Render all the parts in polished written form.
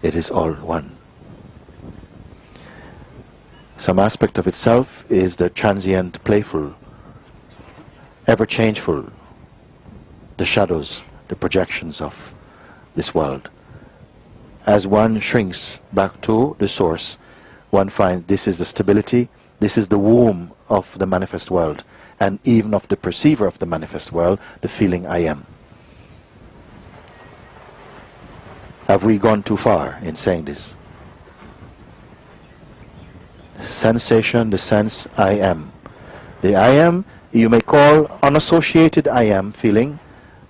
It is all one. Some aspect of itself is the transient, playful, ever-changeful, the shadows, the projections of this world. As one shrinks back to the source, one finds this is the stability, this is the womb of the manifest world, and even of the perceiver of the manifest world, the feeling I am. Have we gone too far in saying this? Sensation, the sense I am. The I am, you may call unassociated I am feeling,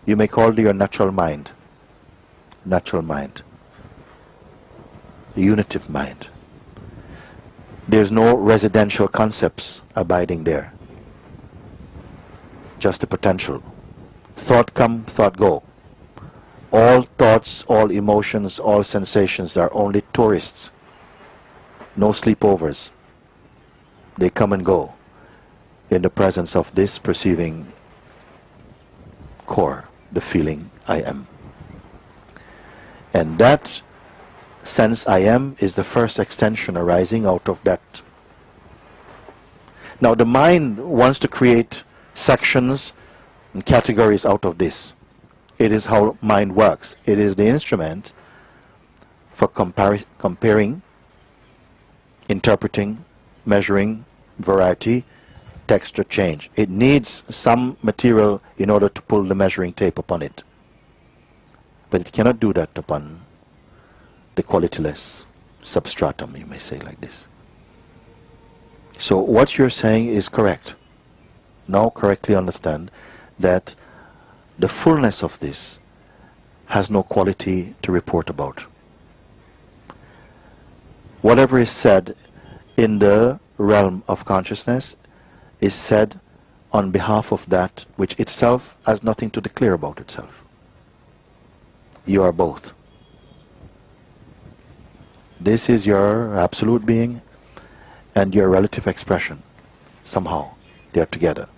you may call your natural mind. Natural mind. The unitive mind. There's no residential concepts abiding there. Just the potential. Thought come, thought go. All thoughts, all emotions, all sensations are only tourists. No sleepovers. They come and go in the presence of this perceiving core, the feeling I am. And that sense I am is the first extension arising out of that. Now the mind wants to create sections and categories out of this. It is how mind works. It is the instrument for comparing, interpreting, measuring, variety, texture change. It needs some material in order to pull the measuring tape upon it. But it cannot do that upon the qualityless substratum, you may say like this. So what you're saying is correct. Now correctly understand that the fullness of this has no quality to report about. Whatever is said in the realm of consciousness is said on behalf of that which itself has nothing to declare about itself. You are both. This is your absolute being and your relative expression. Somehow they are together.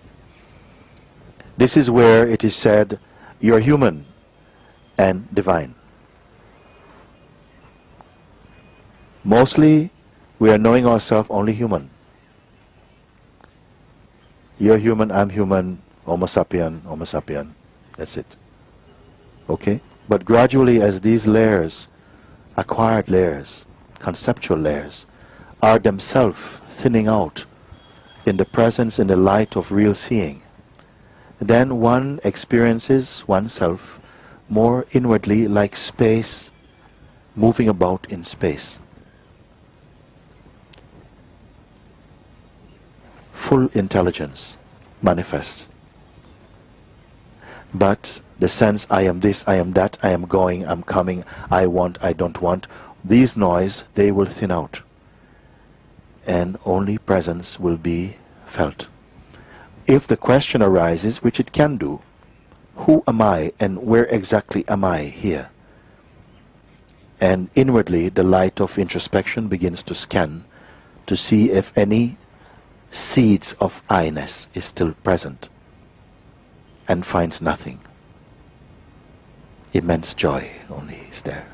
This is where it is said you are human and divine. Mostly we are knowing ourselves only human. You're human, I'm human, Homo sapien, that's it. Okay? But gradually as these layers, acquired layers, conceptual layers, are themselves thinning out in the presence, in the light of real seeing, then one experiences oneself more inwardly like space, moving about in space. Full intelligence manifest. But the sense I am this, I am that, I am going, I'm coming, I want, I don't want, these noise, they will thin out. And only presence will be felt. If the question arises, which it can do, who am I and where exactly am I here? And inwardly the light of introspection begins to scan to see if any seeds of I-ness is still present, and finds nothing. Immense joy only is there.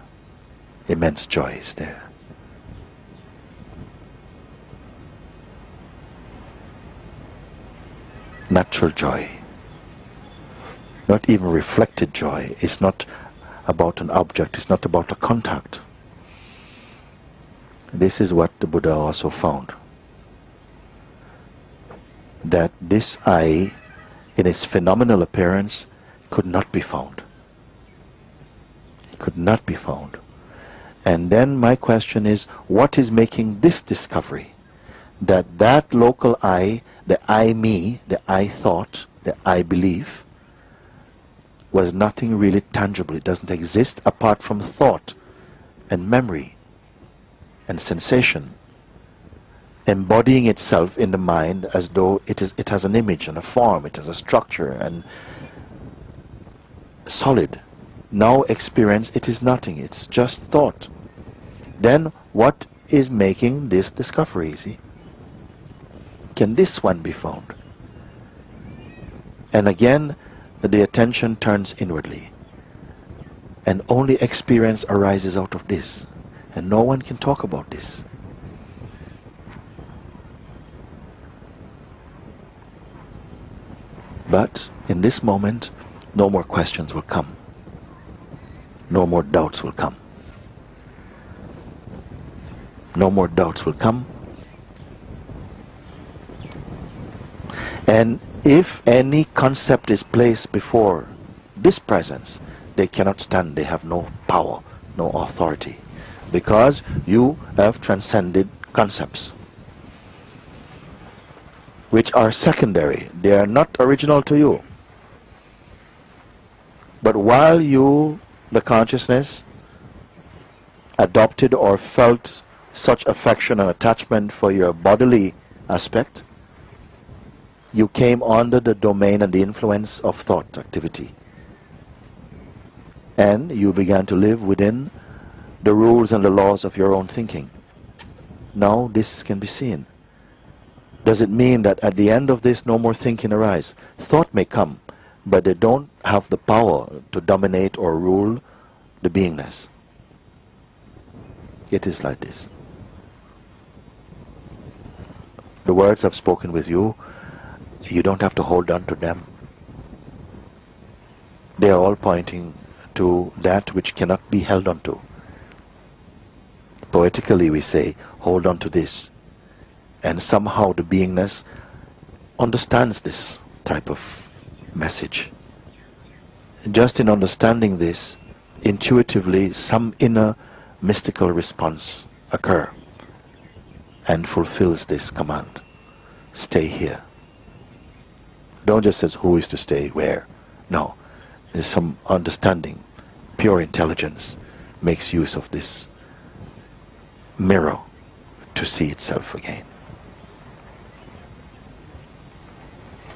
Immense joy is there. Natural joy. Not even reflected joy. It's not about an object. It's not about a contact. This is what the Buddha also found. That this I, in its phenomenal appearance, could not be found. It could not be found. And then my question is, what is making this discovery? That that local I, the I me, the I thought, the I believe, was nothing really tangible. It doesn't exist apart from thought and memory and sensation, embodying itself in the mind as though it has an image and a form, it has a structure and solid. Now experience, it is nothing, it's just thought. Then what is making this discovery, see? Can this one be found? And again, the attention turns inwardly. And only experience arises out of this. And no one can talk about this. But in this moment, no more questions will come. No more doubts will come. No more doubts will come. And if any concept is placed before this presence, they cannot stand, they have no power, no authority. Because you have transcended concepts, which are secondary. They are not original to you. But while you, the consciousness, adopted or felt such affection and attachment for your bodily aspect, you came under the domain and the influence of thought activity. And you began to live within the rules and the laws of your own thinking. Now this can be seen. Does it mean that at the end of this no more thinking arise? Thought may come, but they don't have the power to dominate or rule the beingness. It is like this. The words I've spoken with you, you don't have to hold on to them. They are all pointing to that which cannot be held on to. Poetically we say, hold on to this. And somehow the beingness understands this type of message. Just in understanding this, intuitively some inner mystical response occurs and fulfills this command. Stay here. Don't just say who is to stay where. No. There's some understanding. Pure intelligence makes use of this mirror to see itself again.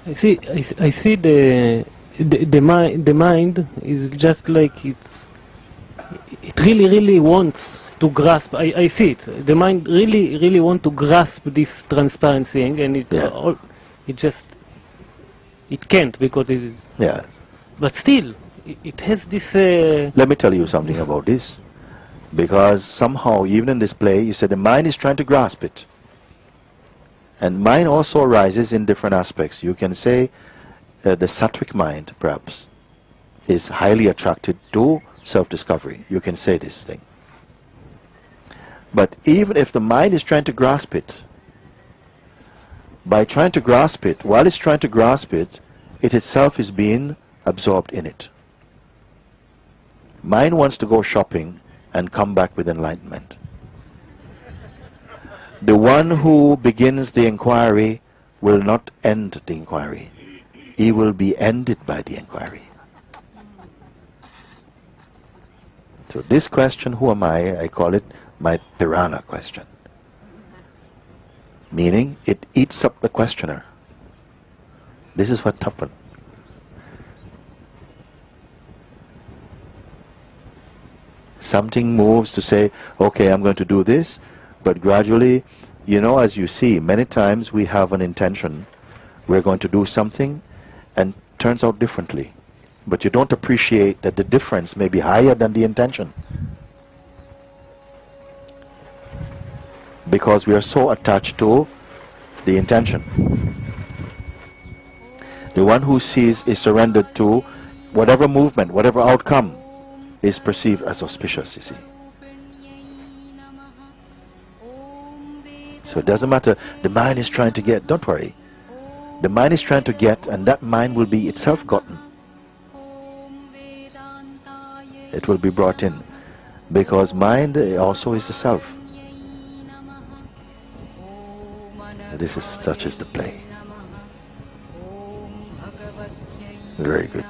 I see the mind is just like it really wants to grasp. I see it. The mind really want to grasp this transparency, and it it can't because it is. Yeah. But still, it has this. Let me tell you something about this, because somehow even in this play, you said the mind is trying to grasp it, and mind also arises in different aspects. You can say the sattvic mind, perhaps, is highly attracted to self-discovery. You can say this thing. But even if the mind is trying to grasp it, by trying to grasp it, while it's trying to grasp it, it itself is being absorbed in it. Mind wants to go shopping and come back with enlightenment. The one who begins the inquiry will not end the inquiry. He will be ended by the inquiry. So this question, who am I call it my piranha question. Meaning, it eats up the questioner. This is what happened. Something moves to say, okay, I'm going to do this, but gradually, you know, as you see, many times we have an intention, we're going to do something, and turns out differently. But you don't appreciate that the difference may be higher than the intention. Because we are so attached to the intention. The one who sees is surrendered to whatever movement, whatever outcome is perceived as auspicious, you see. So it doesn't matter, the mind is trying to get, don't worry. The mind is trying to get, and that mind will be itself gotten. It will be brought in, because mind also is the self. This is such as the play. Very good.